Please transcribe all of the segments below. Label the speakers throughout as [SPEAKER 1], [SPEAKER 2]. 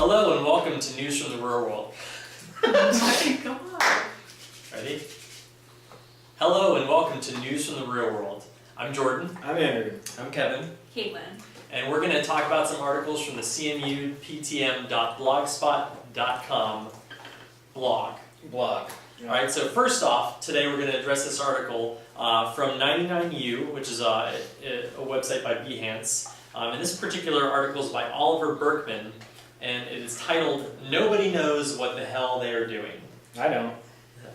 [SPEAKER 1] Hello and welcome to News from the Real World.
[SPEAKER 2] Oh my God.
[SPEAKER 1] Ready? Hello and welcome to News from the Real World. I'm Jordan.
[SPEAKER 3] I'm Andrew.
[SPEAKER 4] I'm Kevin.
[SPEAKER 2] Caitlin.
[SPEAKER 1] And we're going to talk about some articles from the cmuptm.blogspot.com blog.
[SPEAKER 3] Blog.
[SPEAKER 1] Alright, so first off, today we're going to address this article from 99U, which is a website by Behance. And this particular article is by Oliver Berkman, and it is titled, Nobody Knows What the Hell They Are Doing.
[SPEAKER 3] I don't.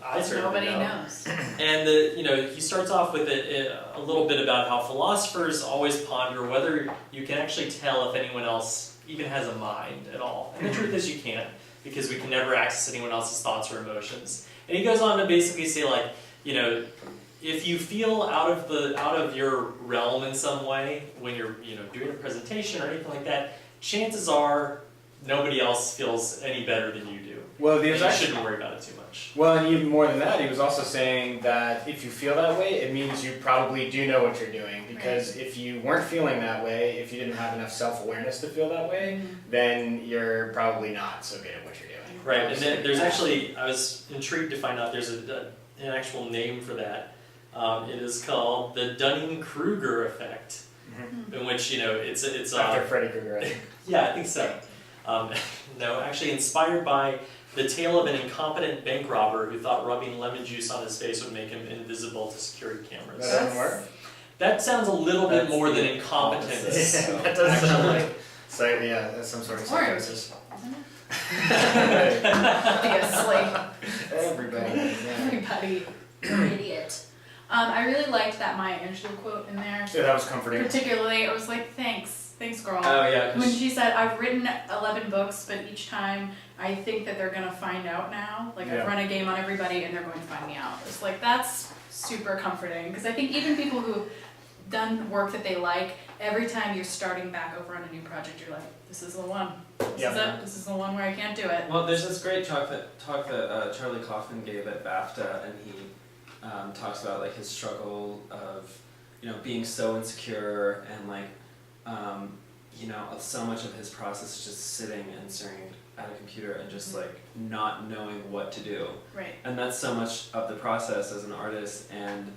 [SPEAKER 1] I certainly
[SPEAKER 2] Nobody
[SPEAKER 1] don't.
[SPEAKER 2] knows.
[SPEAKER 1] And he starts off with a little bit about how philosophers always ponder whether you can actually tell if anyone else even has a mind at all. And the truth is you can't, because we can never access anyone else's thoughts or emotions. And he goes on to basically say, like, if you feel out of your realm in some way when you're doing a presentation or anything like that, chances are nobody else feels any better than you do.
[SPEAKER 3] Well,
[SPEAKER 1] And you shouldn't worry about it too much.
[SPEAKER 3] Well, and even more than that, he was also saying that if you feel that way, it means you probably do know what you're doing. Because if you weren't feeling that way, if you didn't have enough self-awareness to feel that way, then you're probably not so good at what you're doing.
[SPEAKER 1] Right, and then there's actually, I was intrigued to find out there's an actual name for that. It is called the Dunning-Kruger effect, in which, it's
[SPEAKER 3] After Freddy Krueger, I think.
[SPEAKER 1] yeah, I think so. No, actually inspired by the tale of an incompetent bank robber who thought rubbing lemon juice on his face would make him invisible to security cameras.
[SPEAKER 3] That doesn't work?
[SPEAKER 1] That sounds a little bit more than incompetence.
[SPEAKER 3] That does sound like, so yeah, that's some sort of psychosis.
[SPEAKER 2] Isn't it? Obviously.
[SPEAKER 3] Everybody, yeah.
[SPEAKER 2] Everybody. You're an idiot. I really liked that Maya Angelou quote in there.
[SPEAKER 3] Yeah, that was comforting.
[SPEAKER 2] Particularly, I was like, thanks, girl.
[SPEAKER 1] Oh yeah.
[SPEAKER 2] When she said, I've written 11 books, but each time I think that they're going to find out now. Like,
[SPEAKER 3] Yeah.
[SPEAKER 2] I've run a game on everybody and they're going to find me out. It's like, that's super comforting. Because I think even people who've done work that they like, every time you're starting back over on a new project, you're like, this is the one. This is it. This is the one where I can't do it.
[SPEAKER 4] Well, there's this great talk that Charlie Kaufman gave at BAFTA, and he talks about like his struggle of being so insecure and like so much of his process is just sitting and staring at a computer and just like not knowing what to do.
[SPEAKER 2] Right.
[SPEAKER 4] And that's so much of the process as an artist. And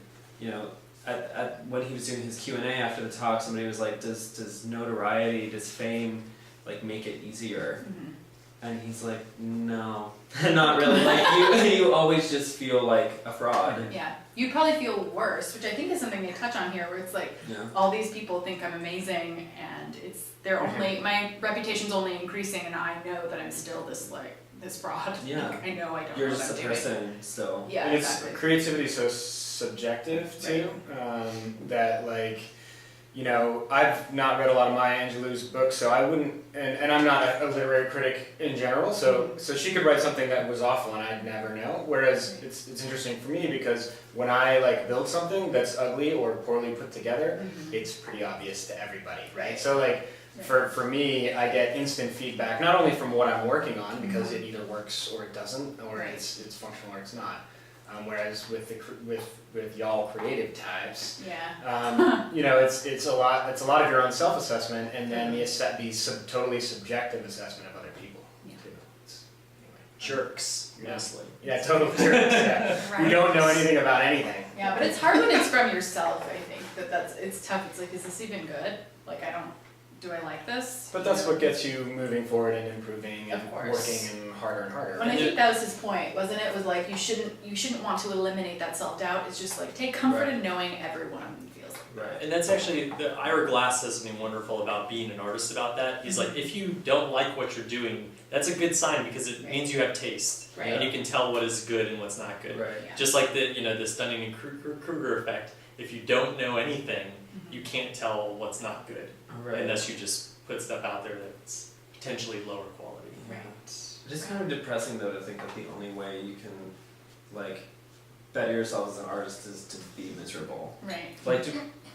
[SPEAKER 4] at when he was doing his Q&A after the talk, somebody was like, does notoriety, does fame like make it easier? And he's like, no, not really. Like you always just feel like a fraud.
[SPEAKER 2] Yeah, you'd probably feel worse, which I think is something they touch on here, where it's like, all these people think I'm amazing, and my reputation's only increasing, and I know that I'm still this fraud.
[SPEAKER 4] Yeah.
[SPEAKER 2] Like, I know I don't
[SPEAKER 4] You're
[SPEAKER 2] know
[SPEAKER 4] just
[SPEAKER 2] what
[SPEAKER 4] a
[SPEAKER 2] I'm doing.
[SPEAKER 4] person still.
[SPEAKER 2] Yeah,
[SPEAKER 3] And
[SPEAKER 2] exactly.
[SPEAKER 3] creativity is so subjective too, that like, I've not read a lot of Maya Angelou's books, so I wouldn't, and I'm not a literary critic in general, so she could write something that was awful and I'd never know. Whereas it's interesting for me because when I like build something that's ugly or poorly put together, it's pretty obvious to everybody, right? So like, for me, I get instant feedback, not only from what I'm working on, because it either works or it doesn't, or it's functional or it's not. Whereas with y'all creative types, it's a lot of your own self-assessment, and then the totally subjective assessment of other people too.
[SPEAKER 1] Jerks, mostly.
[SPEAKER 3] Yeah, total jerks. Yeah.
[SPEAKER 2] Right.
[SPEAKER 3] You don't know anything about anything.
[SPEAKER 2] Yeah, but it's hard when it's from yourself. I think it's tough. It's like, is this even good? Like, do I like this?
[SPEAKER 3] But that's what gets you moving forward and improving and
[SPEAKER 2] Of course.
[SPEAKER 3] working and harder and harder.
[SPEAKER 2] And I think that was his point, wasn't it? Was like, you shouldn't want to eliminate that self-doubt. It's just like, take comfort in knowing everyone feels like that.
[SPEAKER 1] Right, and that's actually, Ira Glass says something wonderful about being an artist about that. He's like, if you don't like what you're doing, that's a good sign because it means you have taste.
[SPEAKER 2] Right.
[SPEAKER 1] And you can tell what is good and what's not good.
[SPEAKER 3] Right.
[SPEAKER 2] Yeah.
[SPEAKER 1] Just like this Dunning-Kruger effect. If you don't know anything, you can't tell what's not good.
[SPEAKER 4] Right.
[SPEAKER 1] Unless you just put stuff out there that's potentially lower quality.
[SPEAKER 2] Right.
[SPEAKER 4] It is kind of depressing though to think that the only way you can like better yourself as an artist is to be miserable.
[SPEAKER 2] Right.
[SPEAKER 4] Like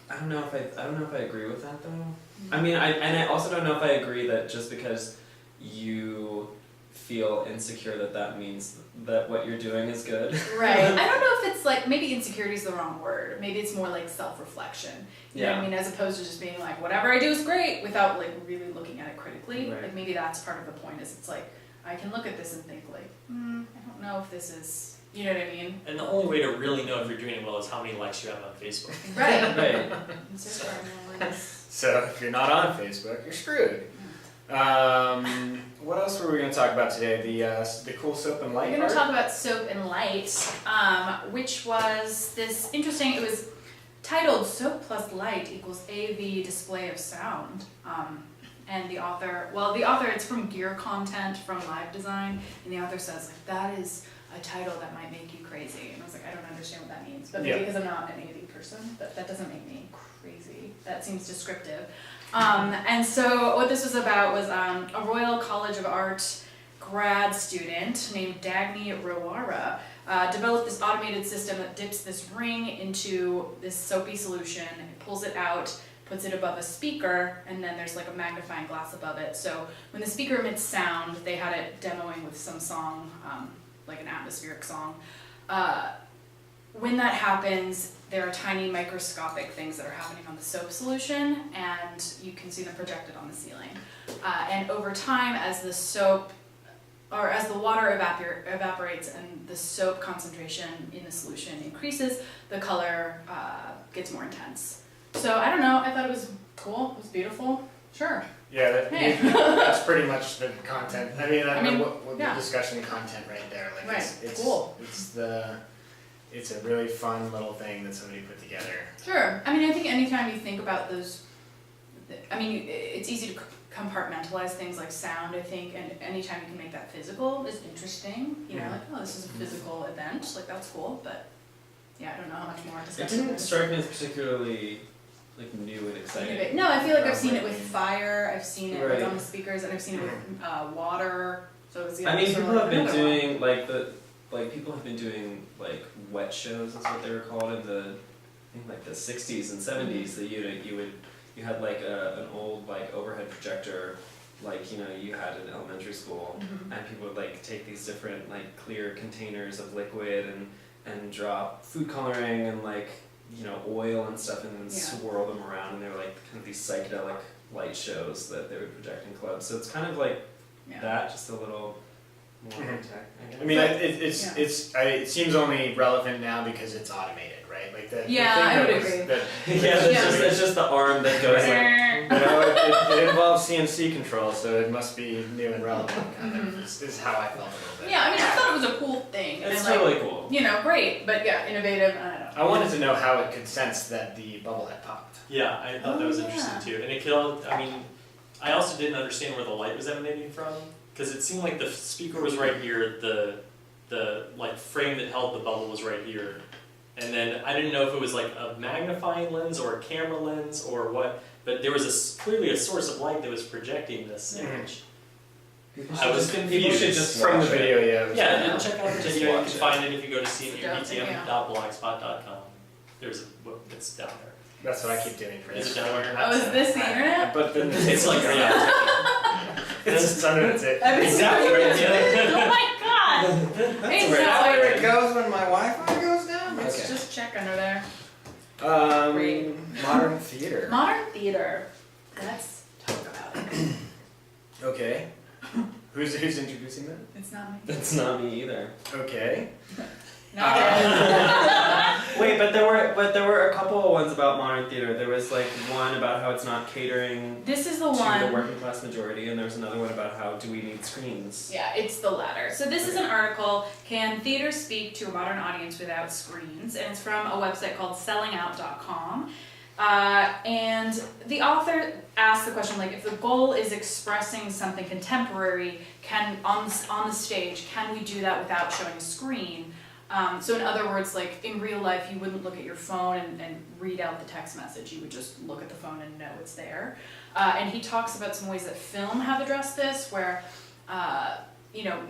[SPEAKER 4] I don't know if I agree with that though. I mean, I also don't know if I agree that just because you feel insecure that means that what you're doing is good.
[SPEAKER 2] Right. I don't know if it's like, maybe insecurity is the wrong word. Maybe it's more like self-reflection. You know what I mean? As opposed to just being like, whatever I do is great without like really looking at it critically.
[SPEAKER 4] Right.
[SPEAKER 2] Like maybe that's part of the point is it's like, I can look at this and think like, I don't know if this is, you know what I mean?
[SPEAKER 1] And the only way to really know if you're doing it well is how many likes you have on Facebook.
[SPEAKER 2] Right.
[SPEAKER 4] Right.
[SPEAKER 2] Instagram is-
[SPEAKER 3] So if you're not on Facebook, you're screwed. What else were we going to talk about today? The cool soap and light
[SPEAKER 2] We're going
[SPEAKER 3] art?
[SPEAKER 2] to talk about Soap and Light, which was this interesting, it was titled Soap plus Light equals AV display of sound. And the author, it's from Gear Content from Live Design, and the author says, like, that is a title that might make you crazy. And I was like, I don't understand what that means, but maybe
[SPEAKER 3] Yeah.
[SPEAKER 2] because I'm not an AV person, but that doesn't make me crazy. That seems descriptive. And so what this was about was a Royal College of Art grad student named Dagny Rowara developed this automated system that dips this ring into this soapy solution, it pulls it out, puts it above a speaker, and then there's like a magnifying glass above it. So when the speaker emits sound, they had it demoing with some song, like an atmospheric song. When that happens, there are tiny microscopic things that are happening on the soap solution, and you can see them projected on the ceiling. And over time, as the soap, or as the water evaporates and the soap concentration in the solution increases, the color gets more intense. So I don't know, I thought it was cool, it was beautiful, sure.
[SPEAKER 3] Yeah,
[SPEAKER 2] Hey.
[SPEAKER 3] that's pretty much the content. I mean,
[SPEAKER 2] I mean,
[SPEAKER 3] what
[SPEAKER 2] yeah.
[SPEAKER 3] the discussion content right there. Like
[SPEAKER 2] Right,
[SPEAKER 3] it's
[SPEAKER 2] cool.
[SPEAKER 3] It's a really fun little thing that somebody put together.
[SPEAKER 2] Sure. I mean, I think anytime you think about those, I mean, it's easy to compartmentalize things like sound, I think, and anytime you can make that physical is interesting. You know,
[SPEAKER 3] Mhm.
[SPEAKER 2] like, oh, this is a physical event, like that's cool, but yeah, I don't know how much more to
[SPEAKER 4] It
[SPEAKER 2] discuss.
[SPEAKER 4] didn't strike me as particularly like new and exciting.
[SPEAKER 2] No, I feel like I've seen it with fire, I've seen it
[SPEAKER 4] Right.
[SPEAKER 2] like on the speakers, and I've seen it with water. So it's
[SPEAKER 4] I mean,
[SPEAKER 2] sort of
[SPEAKER 4] people
[SPEAKER 2] like
[SPEAKER 4] have been
[SPEAKER 2] another one.
[SPEAKER 4] doing people have been doing like wet shows, is what they were called in the I think like the 60s and 70s. That you had like an old like overhead projector, like you had in elementary school,
[SPEAKER 2] Mhm.
[SPEAKER 4] and people would like take these different like clear containers of liquid and drop food coloring and like oil and stuff and then
[SPEAKER 2] Yeah.
[SPEAKER 4] swirl them around, and they were like kind of these psychedelic light shows that they would project in clubs. So it's kind of like
[SPEAKER 2] Yeah.
[SPEAKER 4] that, just a little more
[SPEAKER 3] Mhm.
[SPEAKER 4] tech, I guess.
[SPEAKER 3] I mean,
[SPEAKER 2] But-
[SPEAKER 3] it seems only relevant now because it's automated, right? Like the
[SPEAKER 2] Yeah,
[SPEAKER 3] thing
[SPEAKER 2] I
[SPEAKER 3] that
[SPEAKER 2] would
[SPEAKER 3] was-
[SPEAKER 2] agree.
[SPEAKER 3] that-
[SPEAKER 4] Yeah, it's just the arm that goes like.
[SPEAKER 3] it involves CNC control, so it must be new and relevant. Kind of, is how I felt a little bit.
[SPEAKER 2] Yeah, I mean, I thought it was a cool thing.
[SPEAKER 4] It's
[SPEAKER 2] and like,
[SPEAKER 4] totally cool.
[SPEAKER 2] Great, but yeah, innovative, I don't know.
[SPEAKER 3] I wanted to know how it could sense that the bubble had popped.
[SPEAKER 1] Yeah, I thought that was
[SPEAKER 2] Oh,
[SPEAKER 1] interesting
[SPEAKER 2] yeah.
[SPEAKER 1] too. And it killed, I mean, I also didn't understand where the light was emanating from, because it seemed like the speaker was right here, the like frame that held the bubble was right here. And then I didn't know if it was like a magnifying lens or a camera lens or what, but there was clearly a source of light that was projecting this
[SPEAKER 3] Mhm.
[SPEAKER 1] image.
[SPEAKER 4] People
[SPEAKER 1] I was
[SPEAKER 4] People
[SPEAKER 1] confused.
[SPEAKER 4] should just
[SPEAKER 3] From the
[SPEAKER 4] watch it.
[SPEAKER 3] video, yeah. it was-
[SPEAKER 1] Yeah, and check out the
[SPEAKER 4] Just
[SPEAKER 1] video, you
[SPEAKER 4] watch
[SPEAKER 1] can
[SPEAKER 4] it.
[SPEAKER 1] find it if you go to
[SPEAKER 2] It's a dope thing, yeah.
[SPEAKER 1] cnutm.blogspot.com. There's it's down there.
[SPEAKER 3] That's what I keep doing for
[SPEAKER 1] Is
[SPEAKER 3] this.
[SPEAKER 1] it down there?
[SPEAKER 2] Oh, is this the internet?
[SPEAKER 3] But then
[SPEAKER 1] It's like, yeah.
[SPEAKER 3] it's under the tip.
[SPEAKER 1] Exactly right, yeah.
[SPEAKER 2] Oh my god! Hey,
[SPEAKER 3] Is
[SPEAKER 2] no,
[SPEAKER 3] that
[SPEAKER 2] I-
[SPEAKER 3] where it goes when my Wi-Fi goes down?
[SPEAKER 2] Let's just check under there.
[SPEAKER 3] Okay. Modern theater.
[SPEAKER 2] Modern theater. Let's talk about it.
[SPEAKER 3] Okay. Who's introducing that?
[SPEAKER 2] It's not me.
[SPEAKER 4] That's not me either.
[SPEAKER 3] Okay.
[SPEAKER 2] Not yet.
[SPEAKER 4] Wait, but there were a couple of ones about modern theater. There was like one about how it's not catering
[SPEAKER 2] This is the
[SPEAKER 4] to the
[SPEAKER 2] one.
[SPEAKER 4] working class majority, and there was another one about how do we need screens.
[SPEAKER 2] Yeah, it's the latter. So this is an article, Can Theater Speak to a Modern Audience Without Screens? And it's from a website called sellingout.com. And the author asks the question, like, if the goal is expressing something contemporary, on the stage, can we do that without showing a screen? So in other words, like in real life, you wouldn't look at your phone and read out the text message. You would just look at the phone and know it's there. And he talks about some ways that film have addressed this, where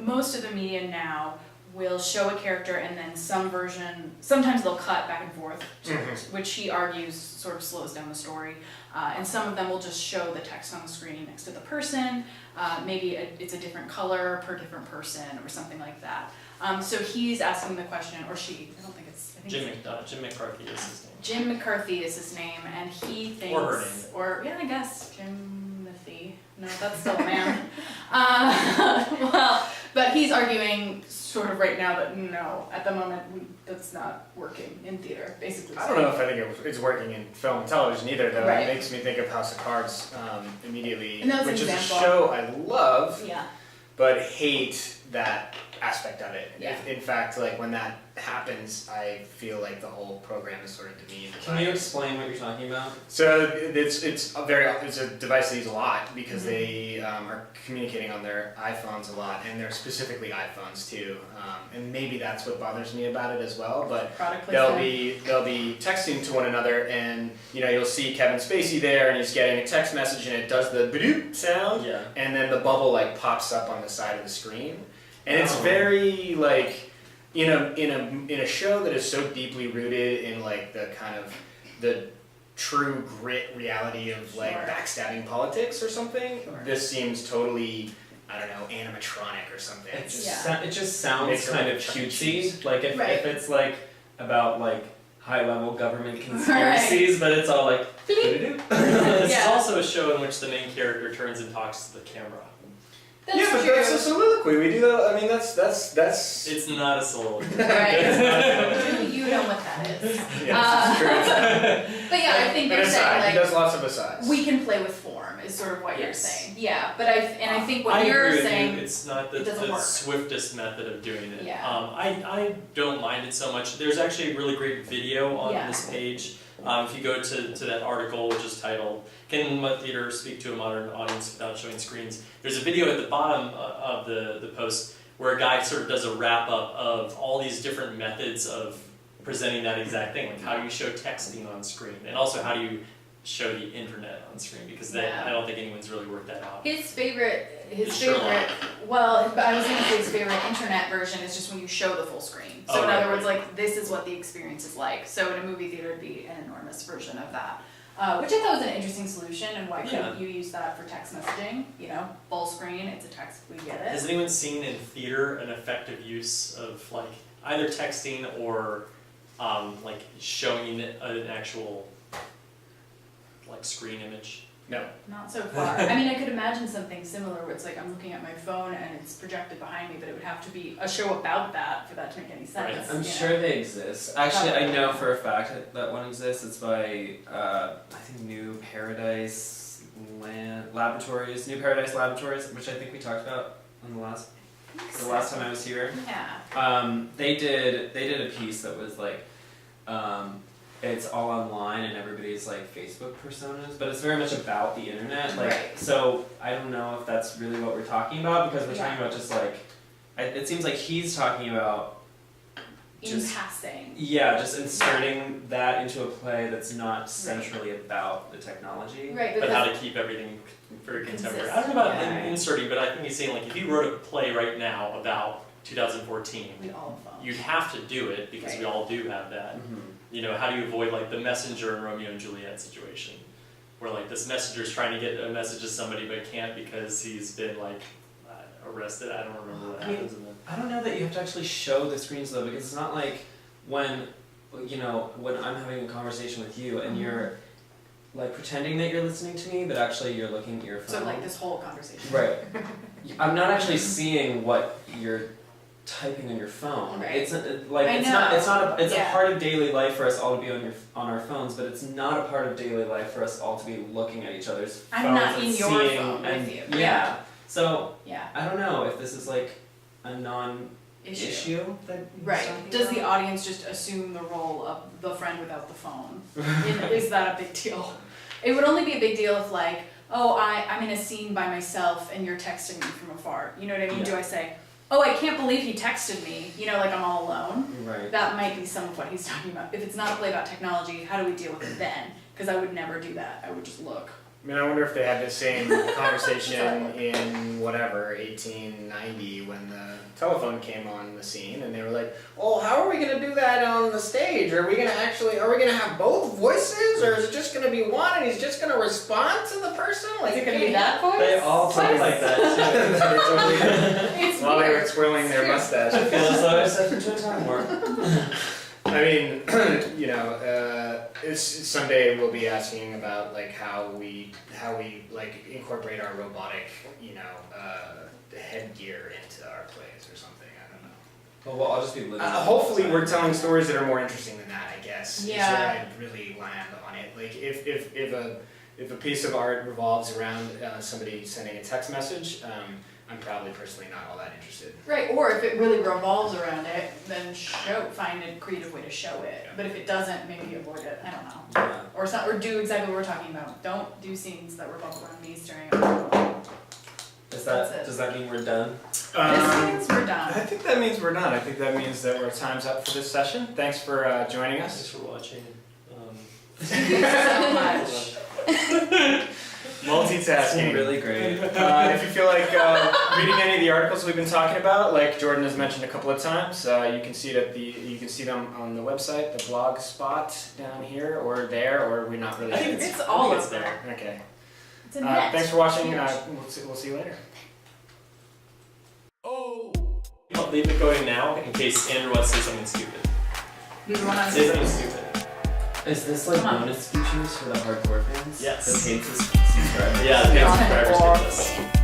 [SPEAKER 2] most of the media now will show a character and then some version, sometimes they'll cut back and forth, which he argues sort of slows down the story. And some of them will just show the text on the screen next to the person. Maybe it's a different color per different person or something like that. So he's asking the question, or she, I don't think it's, I think it's
[SPEAKER 1] Jim McCarthy is his name.
[SPEAKER 2] Jim McCarthy is his name, and he thinks,
[SPEAKER 1] Or her name.
[SPEAKER 2] or yeah, I guess Jimothy. No, that's still a man. Well, but he's arguing sort of right now that no, at the moment that's not working in theater, basically.
[SPEAKER 3] I don't know if I think it's working in film and television either, though.
[SPEAKER 2] Right.
[SPEAKER 3] It makes me think of House of Cards immediately,
[SPEAKER 2] And that's an
[SPEAKER 3] which is a
[SPEAKER 2] example.
[SPEAKER 3] show I love,
[SPEAKER 2] Yeah.
[SPEAKER 3] but hate that aspect of it.
[SPEAKER 2] Yeah.
[SPEAKER 3] In fact, like when that happens, I feel like the whole program is sort of demeaned.
[SPEAKER 4] Can you explain what you're talking about?
[SPEAKER 3] So it's a device they use a lot because
[SPEAKER 2] Mm-hmm.
[SPEAKER 3] they are communicating on their iPhones a lot, and they're specifically iPhones too. And maybe that's what bothers me about it as well. But
[SPEAKER 2] Product
[SPEAKER 3] they'll
[SPEAKER 2] placement.
[SPEAKER 3] be texting to one another, and you'll see Kevin Spacey there, and he's getting a text message, and it does the badoop sound,
[SPEAKER 1] Yeah.
[SPEAKER 3] and then the bubble like pops up on the side of the screen, and it's
[SPEAKER 4] Oh.
[SPEAKER 3] very like in a show that is so deeply rooted in like the kind of the true grit reality of like
[SPEAKER 2] Sure.
[SPEAKER 3] backstabbing politics or something.
[SPEAKER 2] Sure.
[SPEAKER 3] This seems totally, I don't know, animatronic or something.
[SPEAKER 4] It's
[SPEAKER 2] Yeah.
[SPEAKER 4] it just sounds
[SPEAKER 3] Makes it
[SPEAKER 4] kind
[SPEAKER 3] like
[SPEAKER 4] of
[SPEAKER 3] Chuck E.
[SPEAKER 4] cutesy.
[SPEAKER 3] Cheese.
[SPEAKER 4] Like if
[SPEAKER 2] Right.
[SPEAKER 4] it's like about like high level government conspiracies, but it's all like doo-doo-doo.
[SPEAKER 1] This is
[SPEAKER 2] Yeah.
[SPEAKER 1] also a show in which the main character turns and talks to the camera.
[SPEAKER 2] That's
[SPEAKER 3] yeah, but
[SPEAKER 2] true.
[SPEAKER 3] that's a soliloquy. We do that. I mean, that's.
[SPEAKER 1] It's not a soliloquy.
[SPEAKER 2] Right. You know what that is.
[SPEAKER 3] Yeah, it's true.
[SPEAKER 2] But yeah, I think
[SPEAKER 3] An
[SPEAKER 2] you're
[SPEAKER 3] aside.
[SPEAKER 2] saying
[SPEAKER 3] He
[SPEAKER 2] like
[SPEAKER 3] does lots of asides.
[SPEAKER 2] we can play with form is sort of what you're
[SPEAKER 1] Yes.
[SPEAKER 2] saying. Yeah, but I think what
[SPEAKER 1] I
[SPEAKER 2] you're
[SPEAKER 1] agree with
[SPEAKER 2] saying.
[SPEAKER 1] you. It's not
[SPEAKER 2] it doesn't
[SPEAKER 1] the
[SPEAKER 2] work.
[SPEAKER 1] swiftest method of doing it.
[SPEAKER 2] Yeah.
[SPEAKER 1] I don't mind it so much. There's actually a really great video on
[SPEAKER 2] Yeah.
[SPEAKER 1] this page. If you go to that article, which is titled "Can Mud Theater Speak to a Modern Audience Without Showing Screens?" There's a video at the bottom of the post where a guy sort of does a wrap up of all these different methods of presenting that exact thing. Like how do you show texting on screen, and also how do you show the internet on screen? Because
[SPEAKER 2] Yeah.
[SPEAKER 1] I don't think anyone's really worked that out.
[SPEAKER 2] His favorite,
[SPEAKER 1] Sherlock.
[SPEAKER 2] well, I was gonna say his favorite internet version is just when you show the full screen. So
[SPEAKER 1] Oh,
[SPEAKER 2] in
[SPEAKER 1] right,
[SPEAKER 2] other words,
[SPEAKER 1] right.
[SPEAKER 2] like this is what the experience is like. So in a movie theater, it'd be an enormous version of that, which I thought was an interesting solution. And why couldn't you use that for text messaging? Full screen, it's a text, we get
[SPEAKER 1] Has
[SPEAKER 2] it.
[SPEAKER 1] anyone seen in theater an effective use of like either texting or like showing an actual like screen image?
[SPEAKER 3] No.
[SPEAKER 2] Not so far. I mean, I could imagine something similar where it's like I'm looking at my phone and it's projected behind me, but it would have to be a show about that for that to make any sense.
[SPEAKER 1] Right.
[SPEAKER 4] I'm
[SPEAKER 2] you
[SPEAKER 4] sure
[SPEAKER 2] know?
[SPEAKER 4] they exist. Actually, I know for a fact that one exists. It's by I think New Paradise Laboratories, which I think we talked about on the last time I was here.
[SPEAKER 2] Yeah.
[SPEAKER 4] They did a piece that was like, it's all online and everybody's like Facebook personas, but it's very much about the internet. Like,
[SPEAKER 2] Right.
[SPEAKER 4] so I don't know if that's really what we're talking about because we're
[SPEAKER 2] Yeah.
[SPEAKER 4] talking about just like, it seems like he's talking about
[SPEAKER 2] In
[SPEAKER 4] just-
[SPEAKER 2] passing.
[SPEAKER 4] just inserting that into a play that's not centrally about the technology.
[SPEAKER 2] Right,
[SPEAKER 1] But how
[SPEAKER 2] because
[SPEAKER 1] to keep everything very contemporary.
[SPEAKER 2] Consistent,
[SPEAKER 1] I don't know about
[SPEAKER 2] yeah.
[SPEAKER 1] inserting, but I think he's saying like if you wrote a play right now about 2014,
[SPEAKER 2] we all phone.
[SPEAKER 1] you'd have to do it because we
[SPEAKER 2] Right.
[SPEAKER 1] all do have that.
[SPEAKER 4] Mhm.
[SPEAKER 1] How do you avoid like the messenger in Romeo and Juliet situation, where like this messenger's trying to get a message to somebody but can't because he's been like arrested. I don't remember what happens in the.
[SPEAKER 4] I don't know that you have to actually show the screens though, because it's not like when I'm having a conversation with you and you're like pretending that you're listening to me, but actually you're looking at your phone.
[SPEAKER 2] So like this whole conversation.
[SPEAKER 4] Right. I'm not actually seeing what you're typing on your phone.
[SPEAKER 2] Right.
[SPEAKER 4] It's a
[SPEAKER 2] Yeah.
[SPEAKER 4] part of daily life for us all to be on our phones, but it's not a part of daily life for us all to be looking at each other's phones
[SPEAKER 2] I'm not
[SPEAKER 4] and
[SPEAKER 2] in your
[SPEAKER 4] seeing
[SPEAKER 2] phone with
[SPEAKER 4] and
[SPEAKER 2] you.
[SPEAKER 4] yeah. So
[SPEAKER 2] Yeah.
[SPEAKER 4] I don't know if this is like a non-issue
[SPEAKER 2] Issue.
[SPEAKER 4] that he's
[SPEAKER 2] Right.
[SPEAKER 4] talking
[SPEAKER 2] Does the
[SPEAKER 4] about?
[SPEAKER 2] audience just assume the role of the friend without the phone? Is that a big deal? It would only be a big deal if like, oh, I'm in a scene by myself and you're texting me from afar. You know what I mean?
[SPEAKER 4] Yeah.
[SPEAKER 2] Do I say, oh, I can't believe he texted me, like I'm all alone?
[SPEAKER 4] Right.
[SPEAKER 2] That might be some of what he's talking about. If it's not a play about technology, how do we deal with it then? Because I would never do that. I would just look.
[SPEAKER 3] I mean, I wonder if they had the same conversation in whatever 1890 when the telephone came on the scene, and they were like, "Oh, how are we gonna do that on the stage? Are we gonna have both voices, or is it just gonna be one, and he's just gonna respond to the person? Like,
[SPEAKER 2] Is it gonna be that voice?
[SPEAKER 1] They all talk
[SPEAKER 2] Voice?
[SPEAKER 1] like that too.
[SPEAKER 3] They totally did.
[SPEAKER 2] It's
[SPEAKER 3] While they were
[SPEAKER 2] weird.
[SPEAKER 3] twirling their
[SPEAKER 2] It's
[SPEAKER 3] mustache.
[SPEAKER 4] I feel as though I said to time more.
[SPEAKER 3] I mean, you know, it's someday we'll be asking about like how we like incorporate our robotic, you know, headgear into our plays or something. I don't know.
[SPEAKER 4] Well, I'll just be living.
[SPEAKER 3] Hopefully, we're telling stories that are more interesting than that. I guess.
[SPEAKER 2] Yeah.
[SPEAKER 3] Is where I'd really land on it. Like if a piece of art revolves around somebody sending a text message, I'm probably personally not all that interested.
[SPEAKER 2] Right, or if it really revolves around it, then find a creative way to show it.
[SPEAKER 3] Yeah.
[SPEAKER 2] But if it doesn't, maybe avoid it. I don't know.
[SPEAKER 4] Yeah.
[SPEAKER 2] Or do exactly what we're talking about. Don't do scenes that revolve around me staring at my
[SPEAKER 4] Does
[SPEAKER 2] That's
[SPEAKER 4] that
[SPEAKER 2] it.
[SPEAKER 4] does that mean we're done?
[SPEAKER 2] This means we're
[SPEAKER 3] I
[SPEAKER 2] done.
[SPEAKER 3] think that means we're done. I think that means that our time's up for this session. Thanks for joining
[SPEAKER 1] Thanks
[SPEAKER 3] us.
[SPEAKER 1] for watching.
[SPEAKER 2] Thank you so much.
[SPEAKER 4] It's
[SPEAKER 3] Multitasking.
[SPEAKER 4] been really great.
[SPEAKER 3] If you feel like reading any of the articles we've been talking about, like Jordan has mentioned a couple of times, you can see them on the website, the blog spot down here or there, or we're not really
[SPEAKER 1] I
[SPEAKER 3] sure.
[SPEAKER 1] think
[SPEAKER 2] It's
[SPEAKER 1] I
[SPEAKER 2] all
[SPEAKER 1] think it's
[SPEAKER 2] over.
[SPEAKER 1] there.
[SPEAKER 3] Okay.
[SPEAKER 2] It's a net.
[SPEAKER 3] Thanks for watching.
[SPEAKER 2] Huge.
[SPEAKER 3] We'll see you later.
[SPEAKER 1] I'll leave it going now in case Andrew wants to say something stupid.
[SPEAKER 2] We were on
[SPEAKER 1] Say something stupid.
[SPEAKER 4] Is this like
[SPEAKER 2] Come on.
[SPEAKER 4] bonus features for the hardcore fans?
[SPEAKER 1] Yes.
[SPEAKER 4] The paid subscribers?
[SPEAKER 1] Yeah, the paid
[SPEAKER 2] Yeah.
[SPEAKER 1] subscribers get this.